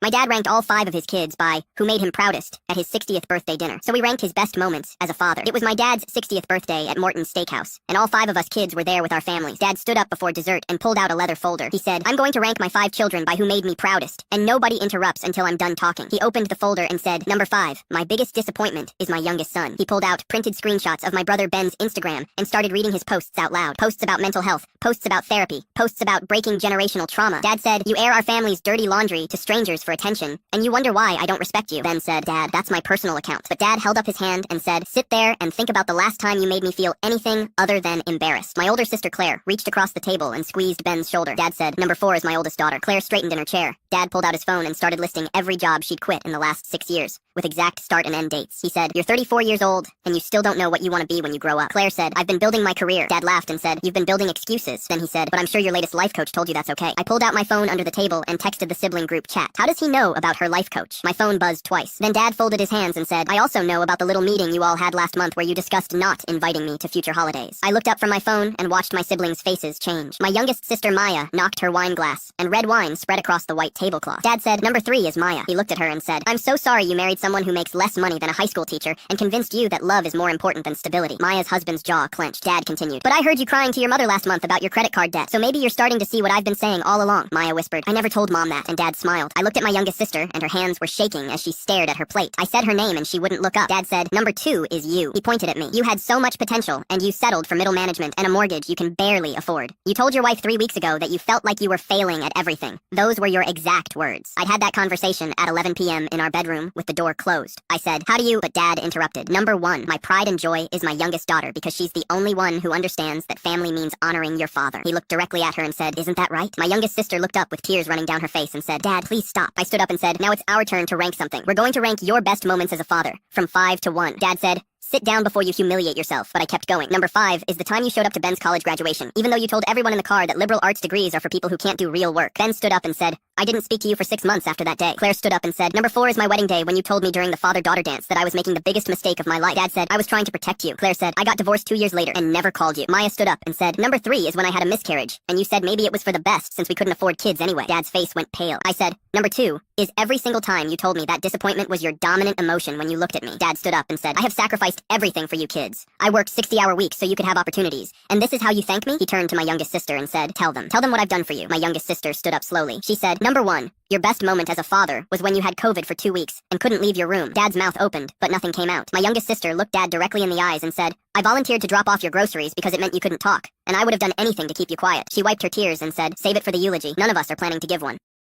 My dad ranked all 5 of his kids by who made him proudest at his 60th birthday dinner. So we ranked his best moments as a father. It was my dad's 60th birthday at Morton's Steakhouse, and all 5 of us kids were there with our families. Dad stood up before dessert and pulled out a leather folder. He said, "I'm going to rank my 5 children by who made me proudest, and nobody interrupts until I'm done talking." He opened the folder and said, "Number 5, my biggest disappointment is my youngest son." He pulled out printed screenshots of my brother Ben's Instagram and started reading his posts out loud. Posts about mental health, posts about therapy, posts about breaking generational trauma. Dad said, "You air our family's dirty laundry to strangers for attention, and you wonder why I don't respect you." Ben said, "Dad, that's my personal account." But Dad held up his hand and said, "Sit there and think about the last time you made me feel anything other than embarrassed." My older sister Claire reached across the table and squeezed Ben's shoulder. Dad said, "Number 4 is my oldest daughter." Claire straightened in her chair. Dad pulled out his phone and started listing every job she'd quit in the last 6 years, with exact start and end dates. He said, "You're 34 years old, and you still don't know what you want to be when you grow up." Claire said, "I've been building my career." Dad laughed and said, "You've been building excuses." Then he said, "But I'm sure your latest life coach told you that's okay." I pulled out my phone under the table and texted the sibling group chat. "How does he know about her life coach?" My phone buzzed twice. Then Dad folded his hands and said, "I also know about the little meeting you all had last month where you discussed not inviting me to future holidays." I looked up from my phone and watched my siblings' faces change. My youngest sister Maya knocked her wine glass, and red wine spread across the white tablecloth. Dad said, "Number 3 is Maya." He looked at her and said, "I'm so sorry you married someone who makes less money than a high school teacher and convinced you that love is more important than stability." Maya's husband's jaw clenched. Dad continued, "But I heard you crying to your mother last month about your credit card debt, so maybe you're starting to see what I've been saying all along." Maya whispered, "I never told Mom that," and Dad smiled. I looked at my youngest sister, and her hands were shaking as she stared at her plate. I said her name and she wouldn't look up. Dad said, "Number 2 is you." He pointed at me. "You had so much potential, and you settled for middle management and a mortgage you can barely afford. You told your wife 3 weeks ago that you felt like you were failing at everything. Those were your exact words." I'd had that conversation at 11 p.m. in our bedroom with the door closed. I said, "How do you—" But Dad interrupted. "Number 1, my pride and joy is my youngest daughter because she's the only one who understands that family means honoring your father." He looked directly at her and said, "Isn't that right?" My youngest sister looked up with tears running down her face and said, "Dad, please stop." I stood up and said, "Now it's our turn to rank something. We're going to rank your best moments as a father, from 5 to 1. Dad said, "Sit down before you humiliate yourself," but I kept going. "Number 5 is the time you showed up to Ben's college graduation, even though you told everyone in the car that liberal arts degrees are for people who can't do real work." Ben stood up and said, "I didn't speak to you for 6 months after that day." Claire stood up and said, "Number 4 is my wedding day when you told me during the father-daughter dance that I was making the biggest mistake of my life." Dad said, "I was trying to protect you." Claire said, "I got divorced 2 years later and never called you." Maya stood up and said, "Number 3 is when I had a miscarriage, and you said maybe it was for the best since we couldn't afford kids anyway." Dad's face went pale. I said, "Number 2 is every single time you told me that disappointment was your dominant emotion when you looked at me." Dad stood up and said, "I have sacrificed everything for you kids. I worked 60-hour weeks so you could have opportunities. And this is how you thank me?" He turned to my youngest sister and said, Tell them what I've done for you." My youngest sister stood up slowly. She said, "Number 1, your best moment as a father was when you had COVID for 2 weeks and couldn't leave your room." Dad's mouth opened, but nothing came out. My youngest sister looked Dad directly in the eyes and said, "I volunteered to drop off your groceries because it meant you couldn't talk, and I would have done anything to keep you quiet." She wiped her tears and said, "Save it for the eulogy. None of us are planning to give one."